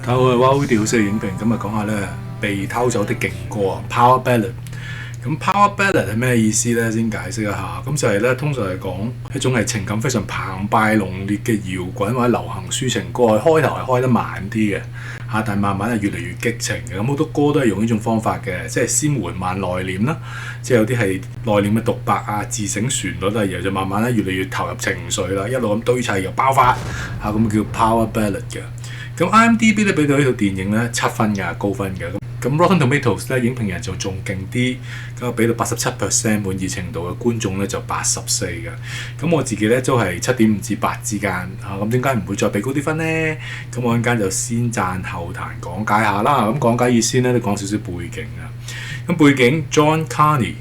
大家好，我係 Wow 好識影評，咁啊講下咧被偷走的勁歌啊 Power Ballad。咁 Power Ballad 係咩意思咧？先解釋一下。咁就係咧，通常係講一種係情感非常澎湃濃烈嘅搖滾或者流行抒情歌。開頭係開得慢啲嘅嚇，但係慢慢係越嚟越激情嘅。咁好多歌都係用呢種方法嘅，即係先緩慢內斂啦，即係有啲係內斂嘅獨白啊、自省旋律啊，然後就慢慢咧越嚟越投入情緒啦，一路咁堆砌又爆發嚇，咁叫 Power Ballad 嘅。咁 IMDB 咧俾到呢套電影咧7分嘅，高分嘅。咁 Rotten Tomatoes 咧影評人就仲勁啲，咁俾到87% 滿意程度嘅，觀眾咧就84嘅。咁我自己咧都係7.5至8之間嚇。咁點解唔會再俾高啲分呢？咁我陣間就先讚後彈講解下啦。咁講解意思咧都講少少背景啊。咁背景 John Carney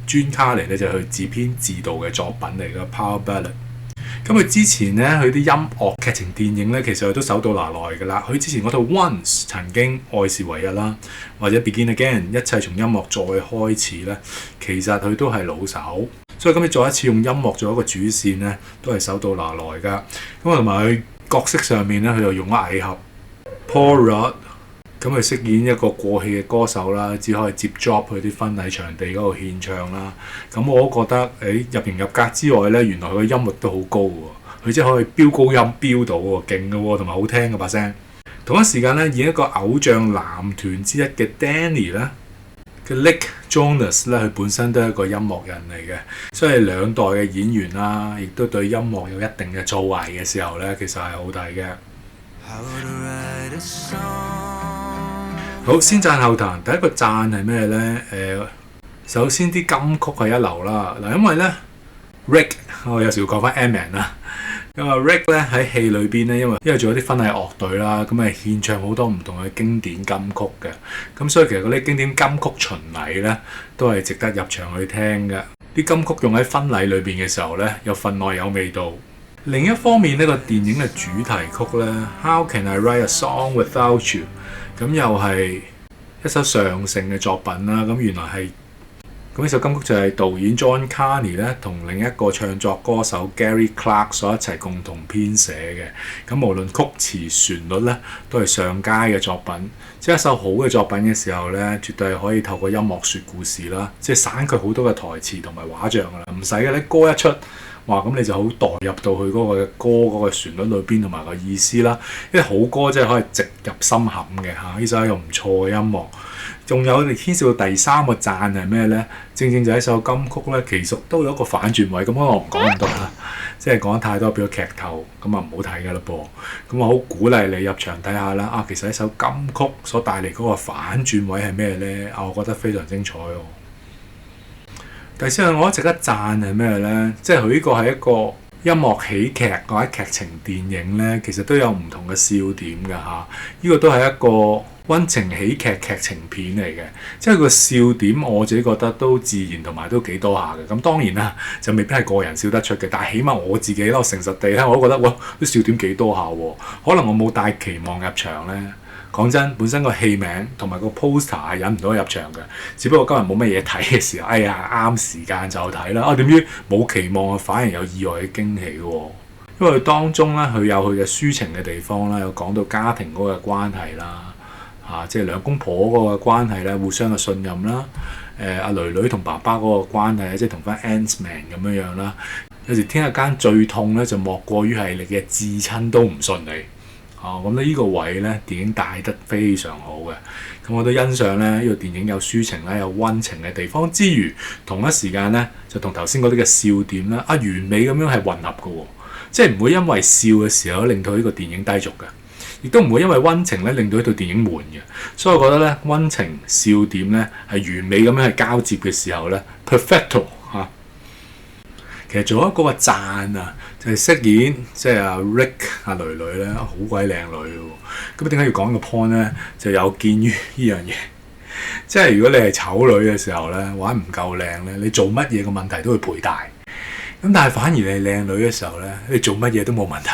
專卡尼咧就係佢自編自導嘅作品嚟嘅 Power Ballad。咁佢之前咧，佢啲音樂劇情電影咧，其實佢都手到拿來㗎啦。佢之前嗰套 Once 曾經愛是唯一啦，或者 Begin Again 一切從音樂再開始咧，其實佢都係老手。所以今次再一次用音樂做一個主線咧，都係手到拿來㗎。咁啊，同埋佢角色上面咧，佢又用咗蟻俠 Paul Rudd。咁佢飾演一個過氣嘅歌手啦，只可以接 job 去啲婚禮場地嗰度獻唱啦。咁我都覺得入型入格之外咧，原來佢嘅音域都好高喎。佢即係可以飆高音飆到喎，勁嘅喎，同埋好聽嘅把聲。同一時間咧，演一個偶像男團之一嘅 Danny 咧嘅 Nick Jonas 咧，佢本身都係一個音樂人嚟嘅，所以兩代嘅演員啦，亦都對音樂有一定嘅造詣嘅時候咧，其實係好睇嘅。好，先讚後彈。第一個讚係咩呢？首先啲金曲係一流啦。嗱，因為呢 Rick， 我有時會講翻 Ant-Man 啦。咁啊 Rick 咧喺戲裏邊呢，因為做一啲婚禮樂隊啦，咁啊獻唱好多唔同嘅經典金曲嘅。咁所以其實嗰啲經典金曲巡禮呢，都係值得入場去聽嘅。啲金曲用喺婚禮裏邊嘅時候呢，有份內有味道。另一方面呢個電影嘅主題曲呢 How Can I Write a Song Without You？咁又係一首上乘嘅作品啦。咁原來係咁呢首金曲就係導演 John Carney 咧同另一個唱作歌手 Gary Clark 所一齊共同編寫嘅。咁無論曲詞旋律咧都係上佳嘅作品。即係一首好嘅作品嘅時候咧，絕對係可以透過音樂説故事啦。即係省佢好多嘅台詞同埋畫像㗎啦，唔使嘅咧，歌一出。哇！咁你就好代入到去嗰個歌嗰個旋律裏邊同埋個意思啦。因為好歌真係可以直入心坎嘅嚇，呢首係一個唔錯嘅音樂。仲有你牽涉到第三個讚係咩呢？正正就係一首金曲呢，其實都有一個反轉位。咁我唔講咁多啦，即係講得太多變咗劇透，咁啊唔好睇㗎啦噃。咁我好鼓勵你入場睇下啦。啊，其實一首金曲所帶嚟嗰個反轉位係咩呢？啊，我覺得非常精彩喎。第四樣我覺得值得讚係咩呢？即係佢呢個係一個音樂喜劇或者劇情電影呢，其實都有唔同嘅笑點㗎嚇。呢個都係一個溫情喜劇劇情片嚟嘅，即係個笑點我自己覺得都自然同埋都幾多下嘅。咁當然啦，就未必係個人笑得出嘅，但係起碼我自己咧，我誠實地咧，我都覺得哇，啲笑點幾多下喎。可能我冇帶期望入場呢。講真，本身個戲名同埋個 poster 係引唔到入場嘅，只不過今日冇乜嘢睇嘅時候，哎呀啱時間就睇啦。點知冇期望啊，反而有意外嘅驚喜喎。因為當中咧，佢有佢嘅抒情嘅地方啦，有講到家庭嗰個關係啦，即係兩公婆嗰個關係咧，互相嘅信任啦。阿囡囡同爸爸嗰個關係，即係同翻 Ant-Man 咁樣樣啦。有時天下間最痛咧，就莫過於係你嘅至親都唔信你。咁呢個位咧，電影帶得非常好嘅。咁我都欣賞咧，呢個電影有抒情咧，有溫情嘅地方之餘，同一時間咧就同頭先嗰啲嘅笑點啦，完美咁樣係混合嘅喎。即係唔會因為笑嘅時候令到呢個電影低俗嘅，亦都唔會因為溫情咧令到呢套電影悶嘅。所以我覺得咧，溫情笑點咧係完美咁樣係交接嘅時候咧 ，perfecto 嚇。其實仲有一個讚啊，就係飾演即係阿 Rick 阿囡囡咧，好鬼靚女喎。咁點解要講個 point 咧？就有見於呢樣嘢，即係如果你係醜女嘅時候咧，或者唔夠靚咧，你做乜嘢個問題都會倍大。咁但係反而你係靚女嘅時候咧，你做乜嘢都冇問題。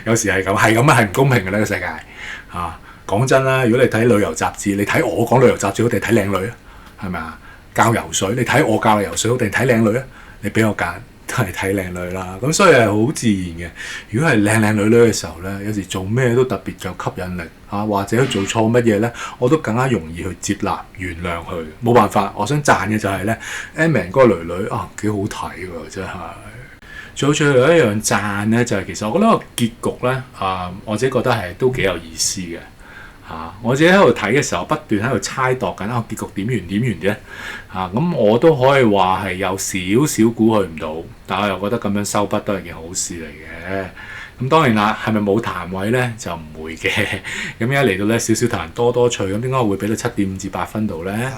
有時係咁，係咁啊，係唔公平嘅呢個世界嚇。講真啦，如果你睇旅遊雜誌，你睇我講旅遊雜誌好定睇靚女啊？係咪啊？教游水，你睇我教你游水好定睇靚女啊？你俾我揀，都係睇靚女啦。咁所以係好自然嘅。如果係靚靚女女嘅時候咧，有時做咩都特別有吸引力或者做錯乜嘢咧，我都更加容易去接納原諒佢。冇辦法，我想讚嘅就係咧 Ant-Man 嗰個女女幾好睇喎，真係。最後一樣讚咧，就係其實我覺得個結局咧我自己覺得係都幾有意思嘅。我自己喺度睇嘅時候，不斷喺度猜度緊結局點完嘅咁我都可以話係有少少估佢唔到，但我又覺得咁樣收筆都係件好事嚟嘅。咁當然啦，係咪冇彈位咧就唔會嘅。咁而家嚟到咧少少彈多多趣，咁點解我會俾到7.5至8分度咧？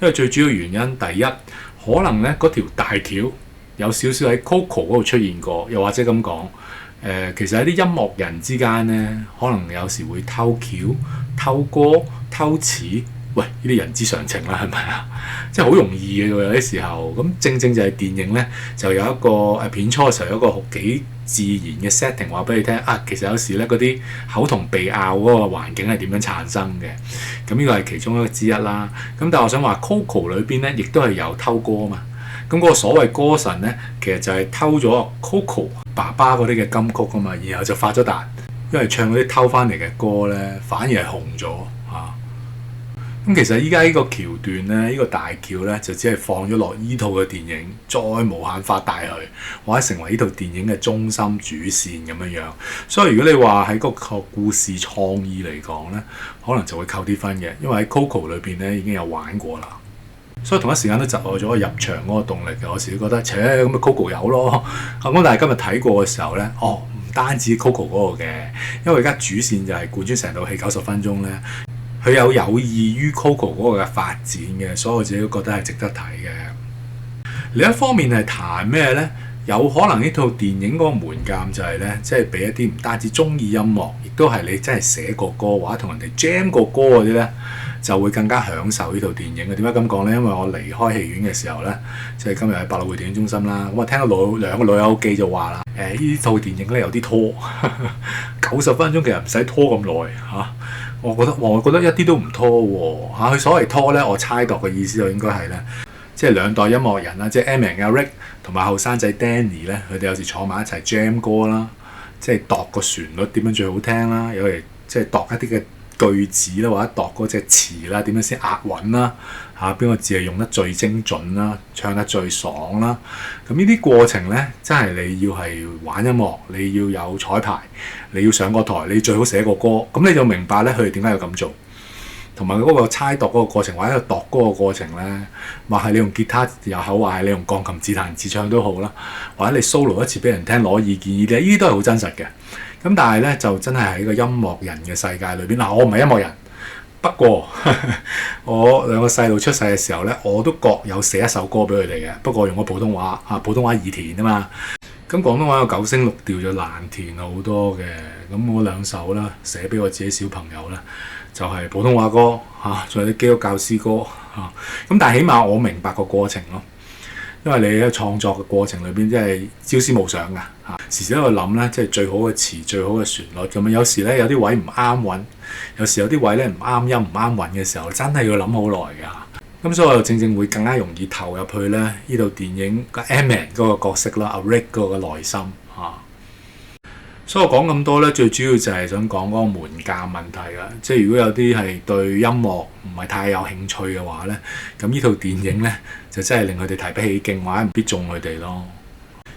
因為最主要原因，第一可能咧嗰條大橋有少少喺 Coco 嗰度出現過，又或者咁講。其實喺啲音樂人之間咧，可能有時會偷橋、偷歌、偷詞，喂，呢啲人之常情啦，係咪啊？即係好容易嘅喎，有啲時候。咁正正就係電影咧，就有一個片初嘅時候有一個幾自然嘅 setting 話俾你聽其實有時咧嗰啲口同鼻拗嗰個環境係點樣產生嘅。咁呢個係其中一個之一啦。咁但係我想話 Coco 裏邊咧，亦都係有偷歌啊嘛。咁嗰個所謂歌神咧，其實就係偷咗 Coco 爸爸嗰啲嘅金曲啊嘛，然後就發咗達，因為唱嗰啲偷翻嚟嘅歌咧，反而係紅咗咁其實依家呢個橋段咧，呢個大橋咧，就只係放咗落依套嘅電影，再無限發大佢，或者成為呢套電影嘅中心主線咁樣。所以如果你話喺嗰個故事創意嚟講咧，可能就會扣啲分嘅，因為喺 Coco 裏邊咧已經有玩過啦。所以同一時間都窒礙咗入場嗰個動力嘅。我時都覺得，咁咪 Coco 有咯。咁但係今日睇過嘅時候咧，唔單止 Coco 嗰個嘅，因為而家主線就係貫穿成套戲90分鐘咧。佢有意於 Coco 嗰個嘅發展嘅，所以我自己都覺得係值得睇嘅。另一方面係彈咩咧？有可能呢套電影嗰個門檻就係咧，即係俾一啲唔單止中意音樂，亦都係你真係寫過歌或者同人哋 jam 過歌嗰啲咧，就會更加享受呢套電影嘅。點解咁講咧？因為我離開戲院嘅時候咧，即係今日喺百老匯電影中心啦，咁我聽到兩個老友記就話啦，呢套電影咧有啲拖，90分鐘其實唔使拖咁耐嚇。我覺得一啲都唔拖喎。佢所謂拖咧，我猜度嘅意思就應該係咧，即係兩代音樂人啦，即係 Ant-Man 嘅 Rick 同埋後生仔 Danny 咧，佢哋有時坐埋一齊 jam 歌啦，即係度個旋律點樣最好聽啦，有時即係度一啲嘅句子啦，或者度嗰隻詞啦，點樣先押韻啦，邊個字係用得最精準啦，唱得最爽啦。咁呢啲過程咧，真係你要係玩音樂，你要有彩排，你要上個台，你最好寫個歌，咁你就明白咧佢哋點解要咁做。同埋嗰個猜度嗰個過程，或者度嗰個過程咧，或係你用吉他又好，或係你用鋼琴自彈自唱都好啦，或者你 solo 一次俾人聽攞意見，呢啲都係好真實嘅。咁但係咧就真係喺個音樂人嘅世界裏邊，我唔係音樂人，不過我兩個細路出世嘅時候咧，我都各有寫一首歌俾佢哋嘅，不過用個普通話普通話易填啊嘛。咁廣東話個9聲6調就難填好多嘅。咁我兩首啦寫俾我自己小朋友咧，就係普通話歌仲有啲基督教詩歌咁但係起碼我明白個過程咯。因為你喺創作嘅過程裏邊，真係朝思暮想㗎時時喺度諗咧，即係最好嘅詞、最好嘅旋律咁樣。有時咧有啲位唔啱韻，有時有啲位咧唔啱音、唔啱韻嘅時候，真係要諗好耐㗎。咁所以我就正正會更加容易投入去咧呢度電影個 Ant-Man 嗰個角色啦，阿 Rick 嗰個內心所以我講咁多咧，最主要就係想講嗰個門檻問題啦。即係如果有啲係對音樂唔係太有興趣嘅話咧，咁呢套電影咧就真係令佢哋提不起勁，或者唔必中佢哋咯。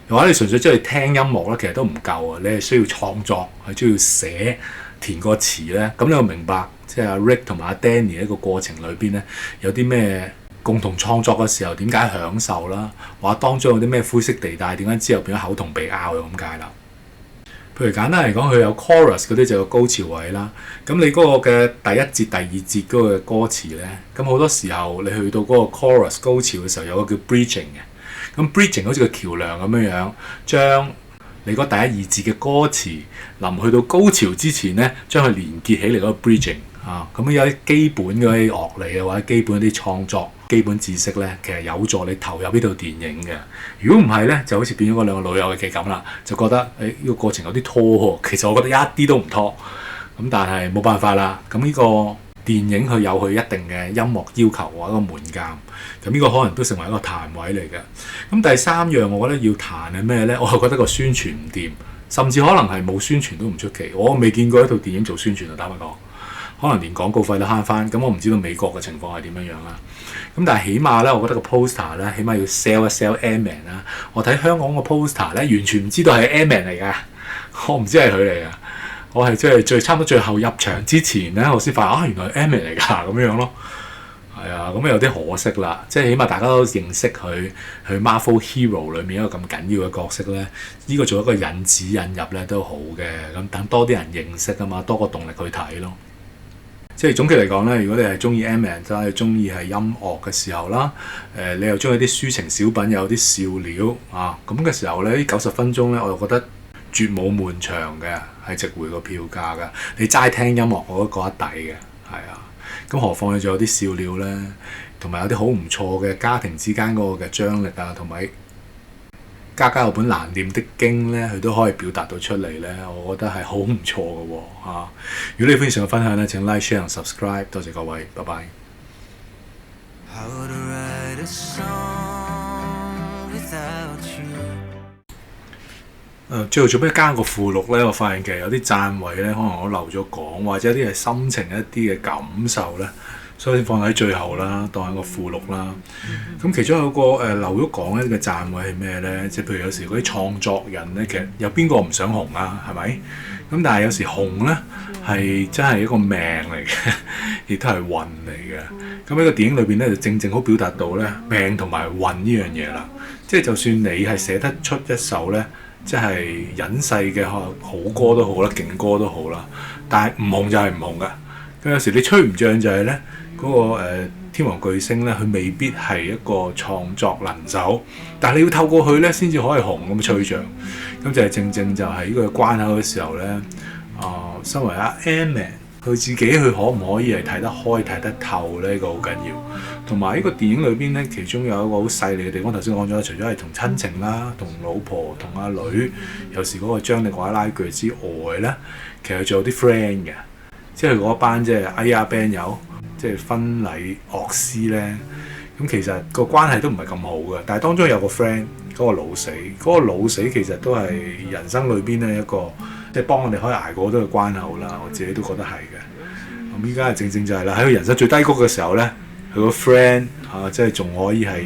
又或者你純粹即係聽音樂咧，其實都唔夠啊！你係需要創作，係需要寫填個詞咧。咁你要明白，即係阿 Rick 同埋阿 Danny 一個過程裏邊咧，有啲咩共同創作嘅時候點解享受啦？或者當中有啲咩灰色地帶，點解之後變咗口同鼻拗咁解啦？譬如簡單嚟講，佢有 chorus 嗰啲就有高潮位啦。咁你嗰個嘅第一節、第二節嗰個歌詞咧，咁好多時候你去到嗰個 chorus 高潮嘅時候，有個叫 bridging 嘅。咁 bridging 好似個橋樑咁樣，將你嗰第一二節嘅歌詞臨去到高潮之前咧，將佢連結起嚟嗰個 bridging 咁有啲基本嗰啲樂理啊，或者基本嗰啲創作基本知識咧，其實有助你投入呢套電影嘅。如果唔係咧，就好似變咗嗰兩個老友嘅咁啦，就覺得呢個過程有啲拖喎。其實我覺得一啲都唔拖，咁但係冇辦法啦。咁呢個電影佢有佢一定嘅音樂要求或者一個門檻，咁呢個可能都成為一個彈位嚟嘅。咁第三樣我覺得要彈係咩呢？我係覺得個宣傳唔掂，甚至可能係冇宣傳都唔出奇。我未見過一套電影做宣傳啊，坦白講，可能連廣告費都慳翻。咁我唔知道美國嘅情況係點樣樣啦。咁但係起碼呢，我覺得個 poster 呢，起碼要 sell 一 sell Ant-Man 啦。我睇香港個 poster 呢，完全唔知道係 Ant-Man 嚟㗎，我唔知係佢嚟㗎。我係即係差唔多最後入場之前咧，我先發現原來係 Ant-Man 嚟㗎咁樣咯。係啊，咁有啲可惜啦。即係起碼大家都認識佢Marvel Hero 裏面一個咁緊要嘅角色咧。呢個做一個引子引入咧都好嘅。咁等多啲人認識啊嘛，多個動力去睇咯。即係總結嚟講咧，如果你係中意 Ant-Man，即係中意係音樂嘅時候啦，你又中意啲抒情小品，有啲笑料啊，咁嘅時候咧，呢90分鐘咧，我就覺得絕冇悶場嘅，係值回個票價㗎。你齋聽音樂我都覺得抵嘅，係啊。咁何況你仲有啲笑料咧，同埋有啲好唔錯嘅家庭之間嗰個嘅張力啊，同埋家家有本難念的經咧，佢都可以表達到出嚟咧。我覺得係好唔錯嘅喎嚇。如果你歡迎上嘅分享咧，請 like、share 同 subscribe。多謝各位，拜拜。最後做咩加個附錄咧？我發現其實有啲讚位咧，可能我漏咗講，或者有啲係心情一啲嘅感受咧，所以放喺最後啦，當係個附錄啦。咁其中有個漏咗講一啲嘅讚位係咩咧？即係譬如有時嗰啲創作人咧，其實有邊個唔想紅啊？係咪？咁但係有時紅咧係真係一個命嚟嘅，亦都係運嚟嘅。咁喺個電影裏邊咧，就正正好表達到咧命同埋運呢樣嘢啦。即係就算你係寫得出一首咧，即係隱世嘅好歌都好啦，勁歌都好啦，但係唔紅就係唔紅㗎。咁有時你吹唔脹就係咧嗰個天王巨星咧，佢未必係一個創作能手，但係你要透過佢咧先至可以紅咁嘅吹脹。咁就係正正就係呢個關口嘅時候咧，身為阿 Ant-Man，佢自己佢可唔可以係睇得開、睇得透咧？呢個好緊要。同埋呢個電影裏邊咧，其中有一個好細膩嘅地方，頭先講咗，除咗係同親情啦、同老婆、同阿女，有時嗰個張力或者拉鋸之外咧，其實仲有啲 friend 嘅，即係嗰班即係哎呀 band 友，即係婚禮樂師咧。咁其實個關係都唔係咁好嘅，但係當中有個 friend 嗰個老死，嗰個老死其實都係人生裏邊咧一個即係幫我哋可以捱過好多嘅關口啦。我自己都覺得係嘅。咁依家係正正就係啦，喺佢人生最低谷嘅時候咧，佢個 friend 即係仲可以係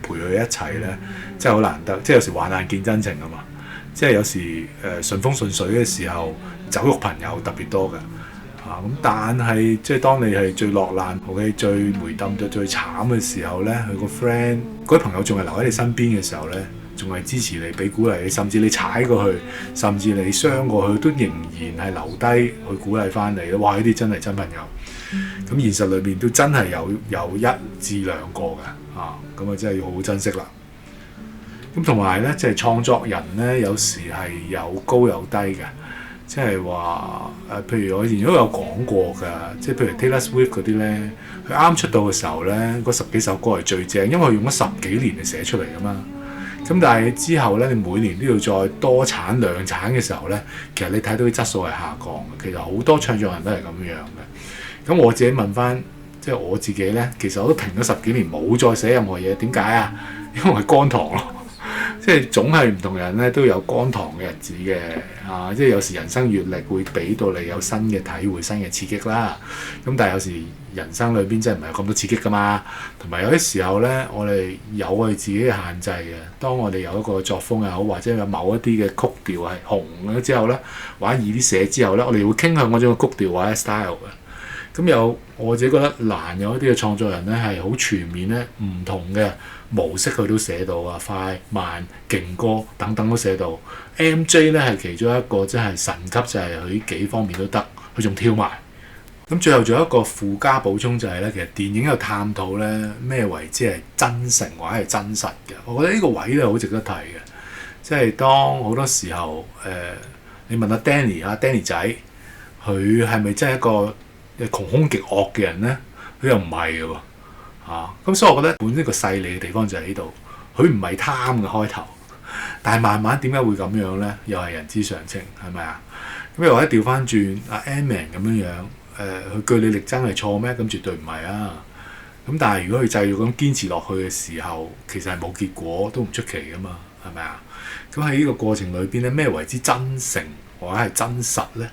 陪佢一齊咧，真係好難得。即係有時患難見真情啊嘛。即係有時順風順水嘅時候，酒肉朋友特別多嘅。咁但係即係當你係最落難、最霉冧到最慘嘅時候咧，佢個 friend 嗰啲朋友仲係留喺你身邊嘅時候咧，仲係支持你、俾鼓勵你，甚至你踩過去，甚至你傷過去，都仍然係留低去鼓勵翻你。哇！呢啲真係真朋友。咁現實裏面都真係有一至兩個嘅，咁啊真係要好好珍惜啦。咁同埋咧，即係創作人咧，有時係有高有低嘅，即係話譬如我以前都有講過㗎，即係譬如 Taylor Swift 嗰啲咧，佢啱出道嘅時候咧，嗰10幾首歌係最正，因為佢用咗10幾年嚟寫出嚟㗎嘛。咁但係之後咧，你每年都要再多產量產嘅時候咧，其實你睇到啲質素係下降嘅。其實好多創作人都係咁樣嘅。咁我自己問翻，即係我自己咧，其實我都停咗10幾年，冇再寫任何嘢。點解啊？因為乾塘咯，即係總係唔同人咧都有乾塘嘅日子嘅，即係有時人生閲歷會俾到你有新嘅體會、新嘅刺激啦。咁但係有時人生裏邊真係唔係有咁多刺激噶嘛。同埋有啲時候咧，我哋有我哋自己嘅限制嘅。當我哋有一個作風又好，或者有某一啲嘅曲調係紅咗之後咧，或者易啲寫之後咧，我哋會傾向嗰種曲調或者 style 嘅。咁我自己覺得難，有一啲嘅創作人咧係好全面咧，唔同嘅模式佢都寫到啊，快慢勁歌等等都寫到。MJ 咧係其中一個即係神級，就係佢幾方面都得，佢仲跳埋。咁最後仲有一個附加補充就係咧，其實電影有探討咧咩為之係真誠或者係真實嘅。我覺得呢個位咧好值得提嘅，即係當好多時候你問阿 Danny 仔，佢係咪真係一個窮兇極惡嘅人咧？佢又唔係嘅喎，咁所以我覺得本身個細膩嘅地方就喺度，佢唔係貪嘅開頭，但係慢慢點解會咁樣咧？又係人之常情，係咪啊？咁又或者調翻轉阿 Ant-Man 咁樣，佢據理力爭係錯咩？咁絕對唔係啊！咁但係如果佢繼續咁堅持落去嘅時候，其實係冇結果都唔出奇噶嘛，係咪啊？咁喺呢個過程裏邊咧，咩為之真誠或者係真實咧？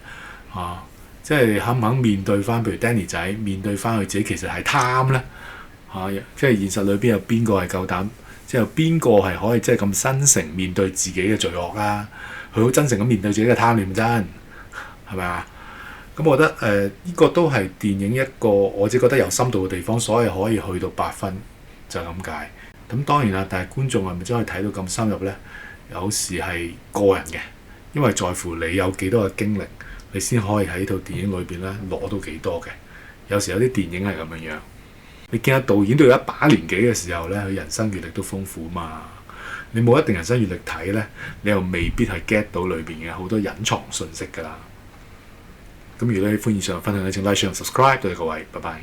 即係肯唔肯面對翻，譬如 Danny 仔面對翻佢自己其實係貪咧？即係現實裏邊有邊個係夠膽？即係有邊個係可以即係咁真誠面對自己嘅罪惡啊？佢好真誠咁面對自己嘅貪念真係咪啊？咁我覺得呢個都係電影一個我只覺得有深度嘅地方，所以可以去到8分就係咁解。咁當然啦，但係觀眾係咪真係睇到咁深入呢？有時係個人嘅，因為在乎你有幾多嘅經歷，你先可以喺呢套電影裏邊咧攞到幾多嘅。有時有啲電影係咁樣樣，你見下導演都有一把年紀嘅時候呢，佢人生閲歷都豐富嘛。你冇一定人生閲歷睇呢，你又未必係 get 到裏邊嘅好多隱藏信息㗎啦。咁如果你歡迎以上分享，請 like、share、subscribe，多謝各位，拜拜。